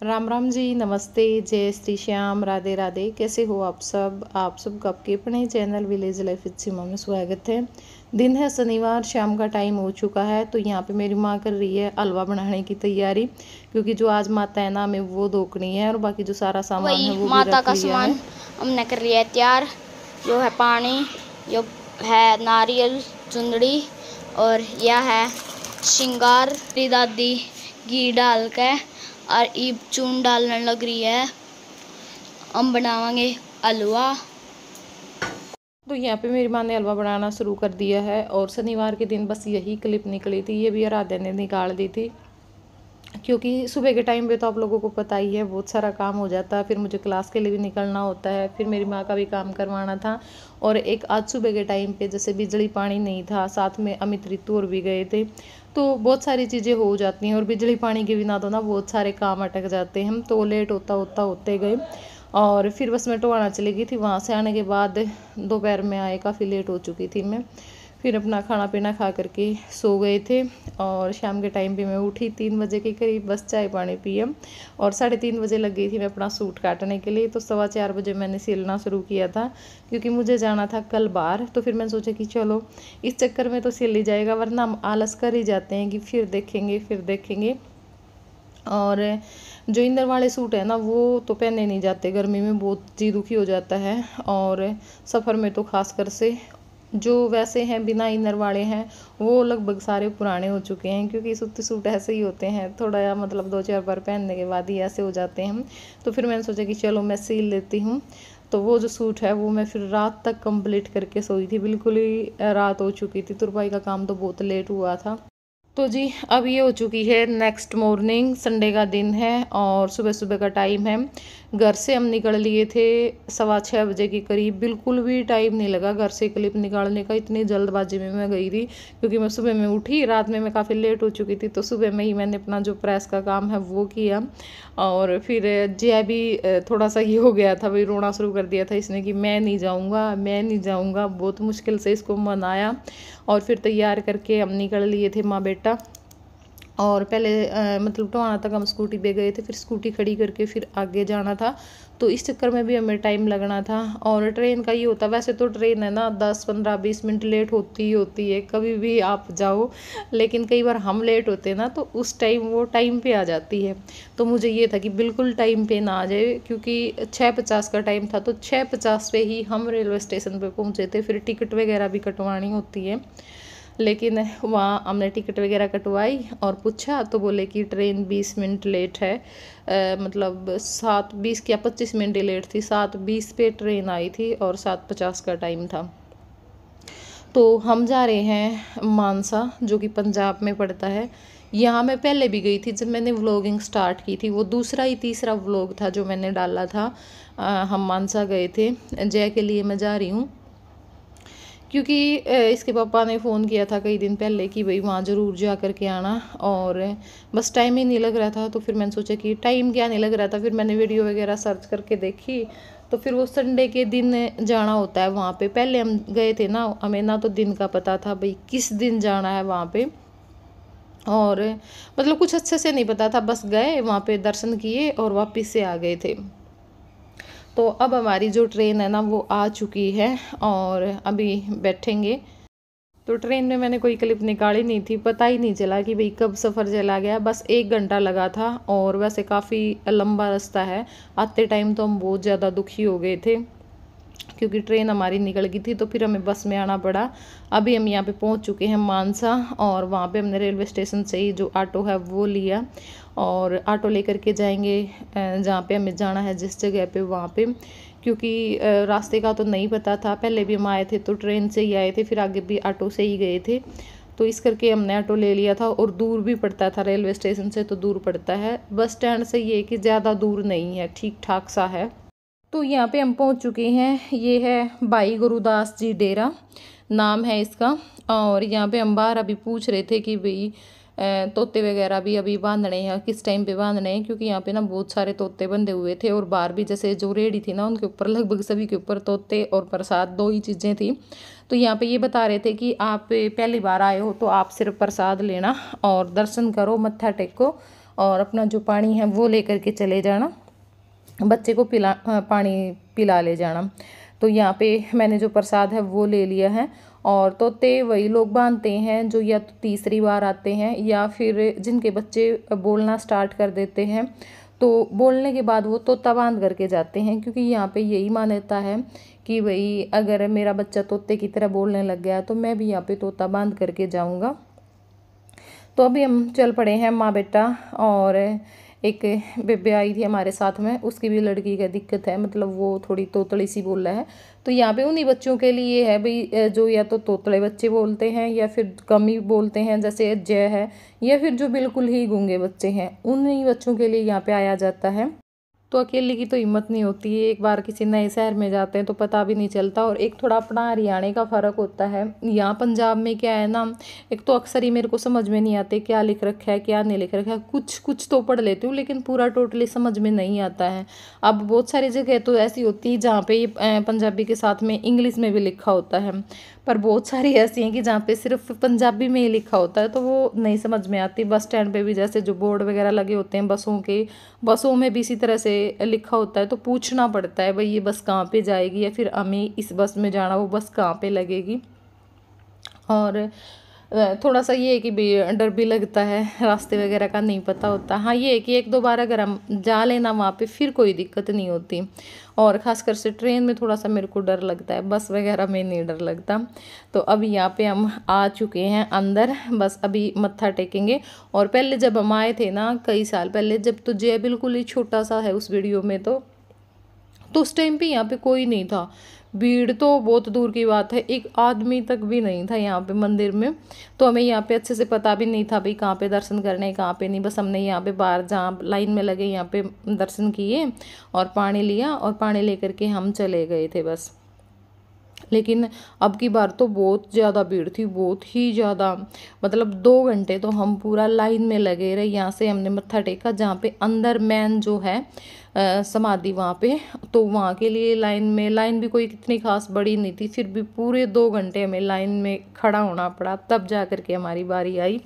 राम राम जी, नमस्ते, जय श्री श्याम, राधे राधे। कैसे हो आप सब? आप सबका आपके अपने चैनल विलेज लाइफ विद सीमा में स्वागत है। दिन है शनिवार, शाम का टाइम हो चुका है। तो यहाँ पे मेरी माँ कर रही है हलवा बनाने की तैयारी, क्योंकि जो आज माता है ना हमें वो धोकनी है और बाकी जो सारा सामान है वो भी माता रख का लिया सामान है। हमने कर लिया है तैयार। जो है पानी, जो है नारियल चुंदड़ी, और यह है श्रृंगार। मेरी दादी घी डाल के और ईब चून डालने लग रही है। हम बनावांगे हलवा। तो यहाँ पे मेरी माँ ने हलवा बनाना शुरू कर दिया है और शनिवार के दिन बस यही क्लिप निकली थी, ये भी आराध्या ने निकाल दी थी, क्योंकि सुबह के टाइम पे तो आप लोगों को पता ही है बहुत सारा काम हो जाता है। फिर मुझे क्लास के लिए भी निकलना होता है, फिर मेरी माँ का भी काम करवाना था। और एक आज सुबह के टाइम पे जैसे बिजली पानी नहीं था, साथ में अमित ऋतु और भी गए थे, तो बहुत सारी चीज़ें हो जाती हैं। और बिजली पानी के बिना तो ना बहुत सारे काम अटक जाते हैं। तो लेट होते गए और फिर बस मैं टोहाना चली गई थी। वहाँ से आने के बाद दोपहर में आए, काफ़ी लेट हो चुकी थी मैं। फिर अपना खाना पीना खा करके सो गए थे। और शाम के टाइम पे मैं उठी 3 बजे के करीब, बस चाय पानी पिया और 3:30 बजे लग गई थी मैं अपना सूट काटने के लिए। तो 4:15 बजे मैंने सिलना शुरू किया था, क्योंकि मुझे जाना था कल बाहर। तो फिर मैंने सोचा कि चलो इस चक्कर में तो सिल ही जाएगा, वरना हम आलस कर ही जाते हैं कि फिर देखेंगे। और जो इनर वाले सूट है ना वो तो पहने नहीं जाते, गर्मी में बहुत जी दुखी हो जाता है। और सफ़र में तो खासकर से जो वैसे हैं बिना इनर वाले हैं वो लगभग सारे पुराने हो चुके हैं, क्योंकि सूती सूट ऐसे ही होते हैं, थोड़ा मतलब 2-4 बार पहनने के बाद ही ऐसे हो जाते हैं। तो फिर मैंने सोचा कि चलो मैं सिल लेती हूँ। तो वो जो सूट है वो मैं फिर रात तक कंप्लीट करके सोई थी, बिल्कुल ही रात हो चुकी थी। तुरपाई का काम तो बहुत लेट हुआ था। तो जी अब ये हो चुकी है नेक्स्ट मॉर्निंग, संडे का दिन है और सुबह सुबह का टाइम है। घर से हम निकल लिए थे 6:15 बजे के करीब। बिल्कुल भी टाइम नहीं लगा घर से क्लिप निकालने का, इतनी जल्दबाजी में मैं गई थी, क्योंकि मैं सुबह में उठी, रात में मैं काफ़ी लेट हो चुकी थी। तो सुबह में ही मैंने अपना जो प्रेस का काम है वो किया। और फिर जय भी थोड़ा सा ये हो गया था, भाई रोना शुरू कर दिया था इसने कि मैं नहीं जाऊँगा। बहुत मुश्किल से इसको मनाया और फिर तैयार करके हम निकल लिए थे माँ बेटा। और पहले मतलब टोहाना तक हम स्कूटी पे गए थे, फिर स्कूटी खड़ी करके फिर आगे जाना था। तो इस चक्कर में भी हमें टाइम लगना था। और ट्रेन का ये होता, वैसे तो ट्रेन है ना 10-15-20 मिनट लेट होती है कभी भी आप जाओ, लेकिन कई बार हम लेट होते हैं ना तो उस टाइम वो टाइम पे आ जाती है। तो मुझे ये था कि बिल्कुल टाइम पे ना आ जाए, क्योंकि 6:50 का टाइम था। तो 6:50 पे ही हम रेलवे स्टेशन पे पहुँचे थे। फिर टिकट वगैरह भी कटवानी होती है, लेकिन वहाँ हमने टिकट वगैरह कटवाई और पूछा तो बोले कि ट्रेन 20 मिनट लेट है। मतलब 7:20 या 25 मिनट लेट थी। 7:20 पे ट्रेन आई थी और 7:50 का टाइम था। तो हम जा रहे हैं मानसा, जो कि पंजाब में पड़ता है। यहाँ मैं पहले भी गई थी जब मैंने व्लॉगिंग स्टार्ट की थी, वो दूसरा ही तीसरा व्लॉग था जो मैंने डाला था। हम मानसा गए थे, जय के लिए मैं जा रही हूँ, क्योंकि इसके पापा ने फ़ोन किया था कई दिन पहले कि भाई वहाँ ज़रूर जा कर के आना। और बस टाइम ही नहीं लग रहा था। तो फिर मैंने सोचा कि टाइम क्या नहीं लग रहा था, फिर मैंने वीडियो वगैरह सर्च करके देखी। तो फिर वो संडे के दिन जाना होता है वहाँ पे। पहले हम गए थे ना, हमें ना तो दिन का पता था भाई किस दिन जाना है वहाँ पे, और मतलब कुछ अच्छे से नहीं पता था। बस गए वहाँ पे, दर्शन किए और वापस से आ गए थे। तो अब हमारी जो ट्रेन है ना वो आ चुकी है और अभी बैठेंगे। तो ट्रेन में मैंने कोई क्लिप निकाली नहीं थी, पता ही नहीं चला कि भाई कब सफ़र चला गया। बस 1 घंटा लगा था और वैसे काफ़ी लंबा रास्ता है। आते टाइम तो हम बहुत ज़्यादा दुखी हो गए थे, क्योंकि ट्रेन हमारी निकल गई थी। तो फिर हमें बस में आना पड़ा। अभी हम यहाँ पे पहुँच चुके हैं मानसा, और वहाँ पे हमने रेलवे स्टेशन से ही जो ऑटो है वो लिया और ऑटो लेकर के जाएंगे जहाँ पे हमें जाना है, जिस जगह पे वहाँ पे, क्योंकि रास्ते का तो नहीं पता था। पहले भी हम आए थे तो ट्रेन से ही आए थे, फिर आगे भी ऑटो से ही गए थे। तो इस करके हमने ऑटो ले लिया था। और दूर भी पड़ता था, रेलवे स्टेशन से तो दूर पड़ता है, बस स्टैंड से ये कि ज़्यादा दूर नहीं है, ठीक ठाक सा है। तो यहाँ पे हम पहुँच चुके हैं। ये है भाई गुरुदास जी डेरा नाम है इसका। और यहाँ पे हम बाहर अभी पूछ रहे थे कि भाई तोते वगैरह भी अभी बांधने हैं, किस टाइम पे बांधने हैं, क्योंकि यहाँ पे ना बहुत सारे तोते बंधे हुए थे। और बाहर भी जैसे जो रेडी थी ना उनके ऊपर लगभग सभी के ऊपर तोते और प्रसाद, 2 ही चीज़ें थी। तो यहाँ पे ये बता रहे थे कि आप पहली बार आए हो तो आप सिर्फ प्रसाद लेना और दर्शन करो, मत्था टेको और अपना जो पानी है वो लेकर के चले जाना, बच्चे को पानी पिला ले जाना। तो यहाँ पे मैंने जो प्रसाद है वो ले लिया है। और तोते वही लोग बांधते हैं जो या तो तीसरी बार आते हैं या फिर जिनके बच्चे बोलना स्टार्ट कर देते हैं, तो बोलने के बाद वो तोता बांध करके जाते हैं, क्योंकि यहाँ पे यही मान्यता है कि भाई अगर मेरा बच्चा तोते की तरह बोलने लग गया तो मैं भी यहाँ पे तोता बांध करके जाऊँगा। तो अभी हम चल पड़े हैं माँ बेटा, और एक बेबे आई थी हमारे साथ में, उसकी भी लड़की का दिक्कत है, मतलब वो थोड़ी तोतड़ी सी बोल रहा है। तो यहाँ पे उन्हीं बच्चों के लिए है भाई जो या तो तोतले बच्चे बोलते हैं या फिर कम ही बोलते हैं, जैसे जय है, या फिर जो बिल्कुल ही गूंगे बच्चे हैं, उन्हीं बच्चों के लिए यहाँ पे आया जाता है। तो अकेले की तो हिम्मत नहीं होती है, एक बार किसी नए शहर में जाते हैं तो पता भी नहीं चलता। और एक थोड़ा अपना हरियाणा का फ़र्क होता है, यहाँ पंजाब में क्या है ना, एक तो अक्सर ही मेरे को समझ में नहीं आते क्या लिख रखा है क्या नहीं लिख रखा है, कुछ कुछ तो पढ़ लेती हूँ लेकिन पूरा टोटली समझ में नहीं आता है। अब बहुत सारी जगह तो ऐसी होती है जहाँ पे पंजाबी के साथ में इंग्लिश में भी लिखा होता है, पर बहुत सारी ऐसी हैं कि जहाँ पे सिर्फ पंजाबी में ही लिखा होता है, तो वो नहीं समझ में आती। बस स्टैंड पे भी जैसे जो बोर्ड वगैरह लगे होते हैं बसों के, बसों में भी इसी तरह से लिखा होता है, तो पूछना पड़ता है भाई ये बस कहाँ पे जाएगी, या फिर हमें इस बस में जाना, वो बस कहाँ पे लगेगी। और थोड़ा सा ये है कि भी डर भी लगता है, रास्ते वगैरह का नहीं पता होता। हाँ ये है कि एक दो बार अगर हम जा लेना वहाँ पे फिर कोई दिक्कत नहीं होती। और ख़ासकर से ट्रेन में थोड़ा सा मेरे को डर लगता है, बस वगैरह में नहीं डर लगता। तो अभी यहाँ पे हम आ चुके हैं अंदर, बस अभी मत्था टेकेंगे। और पहले जब हम आए थे ना कई साल पहले, जब तो जय बिल्कुल ही छोटा सा है उस वीडियो में, तो उस टाइम पे यहाँ पे कोई नहीं था, भीड़ तो बहुत दूर की बात है, एक आदमी तक भी नहीं था यहाँ पे मंदिर में। तो हमें यहाँ पे अच्छे से पता भी नहीं था भाई कहाँ पे दर्शन करने कहाँ पे नहीं, बस हमने यहाँ पे बाहर जहाँ लाइन में लगे यहाँ पे दर्शन किए और पानी लिया, और पानी लेकर के हम चले गए थे बस। लेकिन अब की बार तो बहुत ज़्यादा भीड़ थी, बहुत ही ज़्यादा, मतलब 2 घंटे तो हम पूरा लाइन में लगे रहे। यहाँ से हमने मत्था टेका जहाँ पे अंदर मैन जो है समाधि वहाँ पे, तो वहाँ के लिए लाइन भी कोई कितनी खास बड़ी नहीं थी, फिर भी पूरे 2 घंटे हमें लाइन में खड़ा होना पड़ा, तब जा कर के हमारी बारी आई।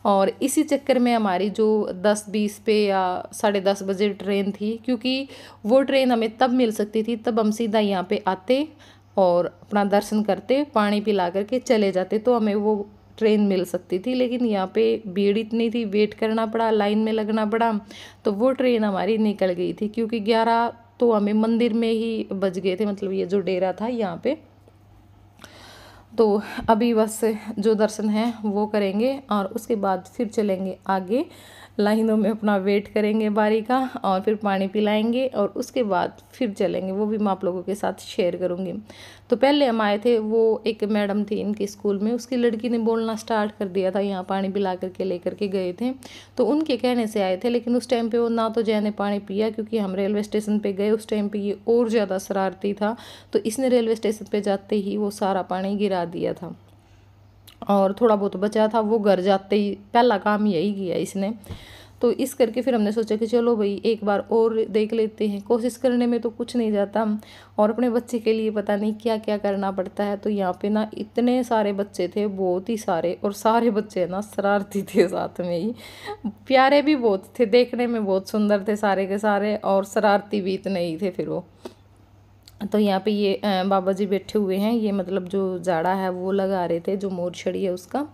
और इसी चक्कर में हमारी जो 10:20 पे या 10:30 बजे ट्रेन थी, क्योंकि वो ट्रेन हमें तब मिल सकती थी, तब हम सीधा यहाँ पे आते और अपना दर्शन करते, पानी पिला करके चले जाते, तो हमें वो ट्रेन मिल सकती थी। लेकिन यहाँ पे भीड़ इतनी थी, वेट करना पड़ा, लाइन में लगना पड़ा, तो वो ट्रेन हमारी निकल गई थी, क्योंकि 11 तो हमें मंदिर में ही बज गए थे, मतलब ये जो डेरा था यहाँ पे। तो अभी बस जो दर्शन है वो करेंगे और उसके बाद फिर चलेंगे आगे, लाइनों में अपना वेट करेंगे बारी का, और फिर पानी पिलाएंगे और उसके बाद फिर चलेंगे, वो भी मैं आप लोगों के साथ शेयर करूँगी। तो पहले हम आए थे, वो एक मैडम थी इनके स्कूल में, उसकी लड़की ने बोलना स्टार्ट कर दिया था, यहाँ पानी पिला करके लेकर के गए थे, तो उनके कहने से आए थे। लेकिन उस टाइम पे वो ना तो जय ने पानी पिया, क्योंकि हम रेलवे स्टेशन पे गए उस टाइम पे ये और ज़्यादा शरारती था, तो इसने रेलवे स्टेशन पे जाते ही वो सारा पानी गिरा दिया था, और थोड़ा बहुत बचा था वो घर जाते ही पहला काम यही किया इसने। तो इस करके फिर हमने सोचा कि चलो भाई एक बार और देख लेते हैं, कोशिश करने में तो कुछ नहीं जाता, और अपने बच्चे के लिए पता नहीं क्या क्या करना पड़ता है। तो यहाँ पे ना इतने सारे बच्चे थे, बहुत ही सारे, और सारे बच्चे ना शरारती थे, साथ में ही प्यारे भी बहुत थे, देखने में बहुत सुंदर थे सारे के सारे, और शरारती भी इतने ही थे फिर वो। तो यहाँ पे ये बाबा जी बैठे हुए हैं, ये मतलब जो जाड़ा है वो लगा रहे थे, जो मोर छड़ी है उसका।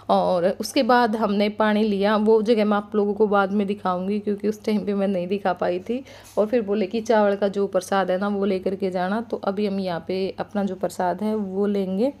और उसके बाद हमने पानी लिया, वो जगह मैं आप लोगों को बाद में दिखाऊंगी, क्योंकि उस टाइम पे मैं नहीं दिखा पाई थी। और फिर बोले कि चावल का जो प्रसाद है ना वो लेकर के जाना, तो अभी हम यहाँ पे अपना जो प्रसाद है वो लेंगे।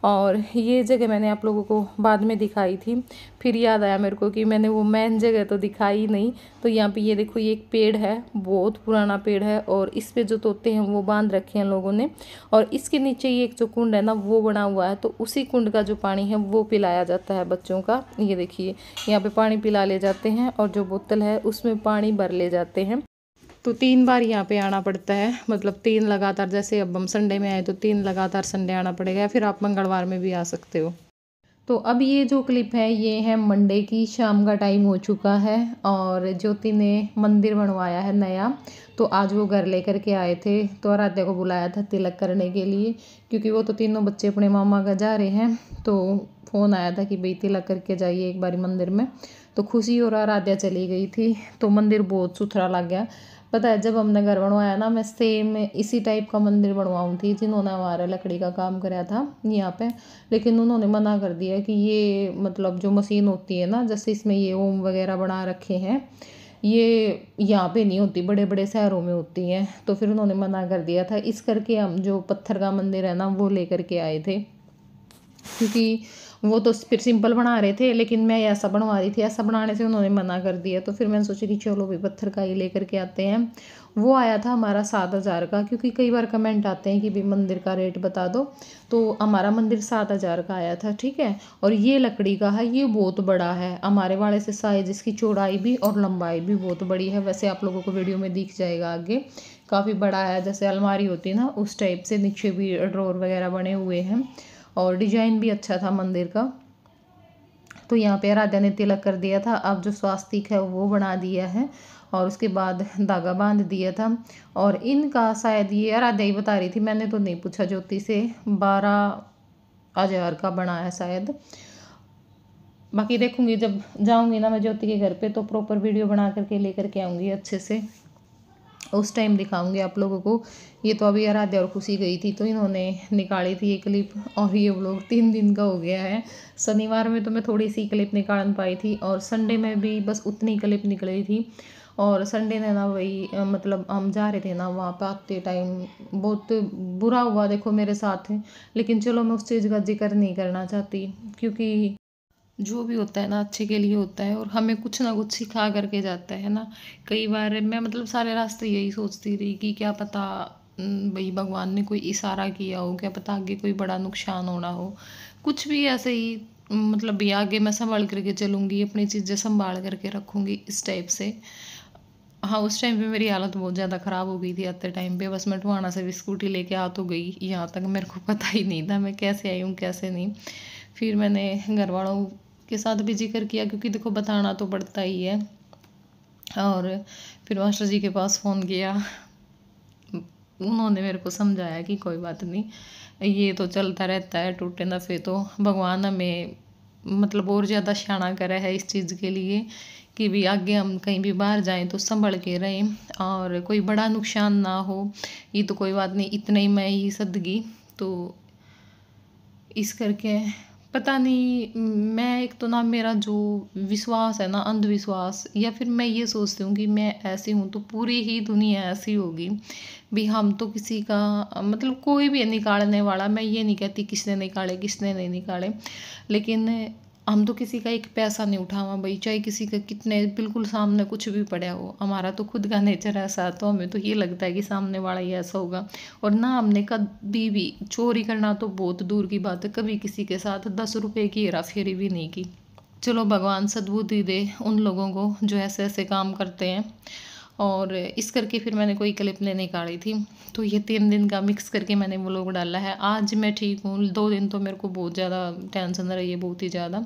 और ये जगह मैंने आप लोगों को बाद में दिखाई थी, फिर याद आया मेरे को कि मैंने वो मेन जगह तो दिखाई नहीं। तो यहाँ पे ये देखो, ये एक पेड़ है, बहुत पुराना पेड़ है, और इस पे जो तोते हैं वो बांध रखे हैं लोगों ने, और इसके नीचे ये एक जो कुंड है ना वो बना हुआ है, तो उसी कुंड का जो पानी है वो पिलाया जाता है बच्चों का। ये देखिए यहाँ पे पानी पिला ले जाते हैं, और जो बोतल है उसमें पानी भर ले जाते हैं। तो 3 बार यहाँ पे आना पड़ता है, मतलब 3 लगातार, जैसे अब हम संडे में आए तो 3 लगातार संडे आना पड़ेगा, या फिर आप मंगलवार में भी आ सकते हो। तो अब ये जो क्लिप है ये है मंडे की, शाम का टाइम हो चुका है, और ज्योति ने मंदिर बनवाया है नया, तो आज वो घर लेकर के आए थे, तो आराध्या को बुलाया था तिलक करने के लिए, क्योंकि वो तो तीनों बच्चे अपने मामा का जा रहे हैं, तो फ़ोन आया था कि भाई तिलक करके जाइए एक बारी मंदिर में। तो खुशी और आराध्या चली गई थी। तो मंदिर बहुत सुथरा लग गया। पता है जब हमने घर बनवाया ना, मैं सेम इसी टाइप का मंदिर बनवाऊँ थी जिन्होंने हमारा लकड़ी का काम कराया था यहाँ पे, लेकिन उन्होंने मना कर दिया कि ये मतलब जो मशीन होती है ना, जैसे इसमें ये ओम वगैरह बना रखे हैं, ये यहाँ पे नहीं होती, बड़े बड़े शहरों में होती हैं। तो फिर उन्होंने मना कर दिया था। इस करके हम जो पत्थर का मंदिर है ना वो लेकर के आए थे, क्योंकि वो तो फिर सिंपल बना रहे थे, लेकिन मैं ऐसा बनवा रही थी। ऐसा बनाने से उन्होंने मना कर दिया। तो फिर मैंने सोची कि चलो भाई पत्थर का ही लेकर के आते हैं। वो आया था हमारा 7,000 का, क्योंकि कई बार कमेंट आते हैं कि भाई मंदिर का रेट बता दो। तो हमारा मंदिर 7,000 का आया था, ठीक है। और ये लकड़ी का है, ये बहुत बड़ा है हमारे वाले से साइज, इसकी चौड़ाई भी और लंबाई भी बहुत बड़ी है। वैसे आप लोगों को वीडियो में दिख जाएगा आगे, काफ़ी बड़ा है, जैसे अलमारी होती है ना उस टाइप से। नीचे भी ड्रॉर वगैरह बने हुए हैं और डिजाइन भी अच्छा था मंदिर का। तो यहाँ पे आराध्या ने तिलक कर दिया था। अब जो स्वास्तिक है वो बना दिया है और उसके बाद धागा बांध दिया था। और इनका शायद, ये आराध्या ही बता रही थी, मैंने तो नहीं पूछा ज्योति से, 12,000 का बना है शायद। बाकी देखूंगी जब जाऊंगी ना मैं ज्योति के घर पे, तो प्रॉपर वीडियो बना करके लेकर के आऊँगी अच्छे से, उस टाइम दिखाऊंगी आप लोगों को। ये तो अभी आराध्या और खुशी गई थी तो इन्होंने निकाली थी ये क्लिप, और ये व्लॉग 3 दिन का हो गया है। शनिवार में तो मैं थोड़ी सी क्लिप निकाल पाई थी, और संडे में भी बस उतनी क्लिप निकली थी। और संडे ने ना वही मतलब हम जा रहे थे ना, वहाँ पे आते टाइम बहुत बुरा हुआ देखो मेरे साथ, लेकिन चलो मैं उस चीज़ का जिक्र नहीं करना चाहती, क्योंकि जो भी होता है ना अच्छे के लिए होता है, और हमें कुछ ना कुछ सिखा करके जाता है ना। कई बार मैं मतलब सारे रास्ते यही सोचती रही कि क्या पता भाई भगवान ने कोई इशारा किया हो, क्या पता आगे कोई बड़ा नुकसान होना हो, कुछ भी ऐसे ही मतलब भी आगे मैं संभाल करके चलूँगी, अपनी चीज़ें संभाल करके रखूँगी, इस टाइप से। हाँ, उस टाइम पे मेरी हालत बहुत ज़्यादा ख़राब हो गई थी आते टाइम पे। बस मैं टवाना से भी स्कूटी लेके आ तो गई, यहाँ तक मेरे को पता ही नहीं था मैं कैसे आई हूँ कैसे नहीं। फिर मैंने घर वालों के साथ भी जिक्र किया, क्योंकि देखो बताना तो पड़ता ही है। और फिर मास्टर जी के पास फ़ोन किया, उन्होंने मेरे को समझाया कि कोई बात नहीं, ये तो चलता रहता है, टूटे नफ़े तो भगवान हमें मतलब और ज़्यादा शाना करा है इस चीज़ के लिए कि भी आगे हम कहीं भी बाहर जाएं तो संभल के रहें और कोई बड़ा नुकसान ना हो। ये तो कोई बात नहीं, इतना ही मैं ही सदगी। तो इस करके पता नहीं, मैं एक तो ना मेरा जो विश्वास है ना, अंधविश्वास, या फिर मैं ये सोचती हूँ कि मैं ऐसी हूँ तो पूरी ही दुनिया ऐसी होगी भी। हम तो किसी का मतलब कोई भी है निकालने वाला, मैं ये नहीं कहती किसने निकाले किसने नहीं निकाले, लेकिन हम तो किसी का एक पैसा नहीं उठावा भाई, चाहे किसी का कितने बिल्कुल सामने कुछ भी पड़ा हो। हमारा तो खुद का नेचर ऐसा, तो हमें तो ये लगता है कि सामने वाला ही ऐसा होगा। और ना हमने कभी भी चोरी करना तो बहुत दूर की बात है, कभी किसी के साथ 10 रुपए की हेरा फेरी भी नहीं की। चलो भगवान सद्बुद्धि दे उन लोगों को जो ऐसे ऐसे काम करते हैं। और इस करके फिर मैंने कोई क्लिप नहीं निकाली थी। तो ये 3 दिन का मिक्स करके मैंने व्लॉग डाला है। आज मैं ठीक हूँ, 2 दिन तो मेरे को बहुत ज़्यादा टेंशन रही है, बहुत ही ज़्यादा।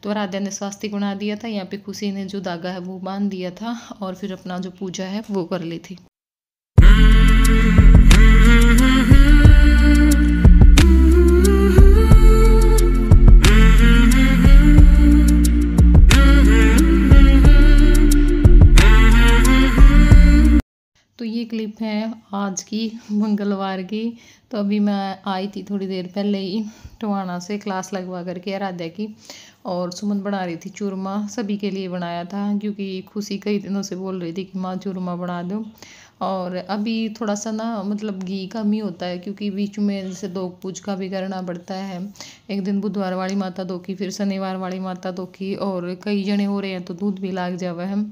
तो आराध्या ने स्वास्तिक बना दिया था, यहाँ पे खुशी ने जो धागा है वो बांध दिया था, और फिर अपना जो पूजा है वो कर ली थी। तो ये क्लिप है आज की मंगलवार की। तो अभी मैं आई थी थोड़ी देर पहले ही टवाना से, क्लास लगवा करके आराध्या की, और सुमन बना रही थी चूरमा, सभी के लिए बनाया था क्योंकि खुशी कई दिनों से बोल रही थी कि माँ चूरमा बना दो। और अभी थोड़ा सा ना मतलब घी कम ही होता है, क्योंकि बीच में जैसे दोग पूज का भी करना पड़ता है। एक दिन बुधवार वाली माता दो की, फिर शनिवार वाली माता दो की, और कई जने हो रहे हैं तो दूध भी लाग जावा है।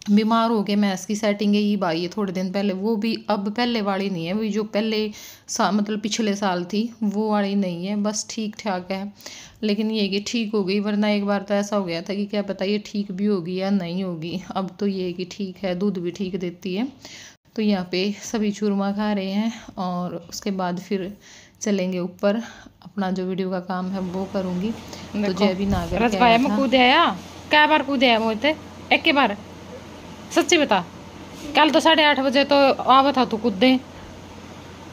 बीमार हो गए, मैं इसकी सेटिंग ही भाई है थोड़े दिन पहले, वो भी अब पहले वाली नहीं है, वो जो पहले मतलब पिछले साल थी वो वाली नहीं है, बस ठीक ठाक है। लेकिन ये कि ठीक हो गई, वरना एक बार तो ऐसा हो गया था कि क्या पता ये ठीक भी होगी या नहीं होगी। अब तो ये कि ठीक है, दूध भी ठीक देती है। तो यहाँ पे सभी चूरमा खा रहे हैं, और उसके बाद फिर चलेंगे ऊपर, अपना जो वीडियो का काम है वो करूँगी। तो जय भी नागर क्या बार कूदे मोते एक के बार, सच्ची बता, कल तो 8:30 बजे तो आवा था तू कूदे,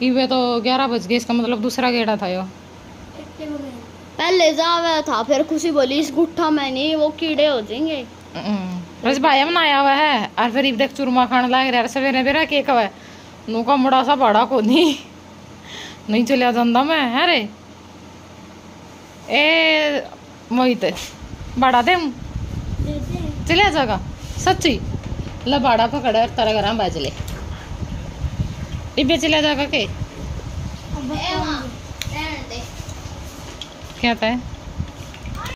इवे तो 11 बज गए, इसका मतलब दूसरा गेड़ा था यो। पहले जावा था, फिर खुशी बोली इस गुट्ठा में नहीं, वो कीड़े हो जाएंगे। बस भाया बनाया हुआ है और फिर इब देख चूरमा खाने लग रहा है। सवेरे मेरा केक है नू का मुड़ा सा बड़ा को नहीं चलिया जाता मैं है रे। ए मोहित बड़ा दे चलिया जाएगा सच्ची ला बाड़ा पकड़ा और तारा घर बाज ले इबे चलिया जाएगा के क्या था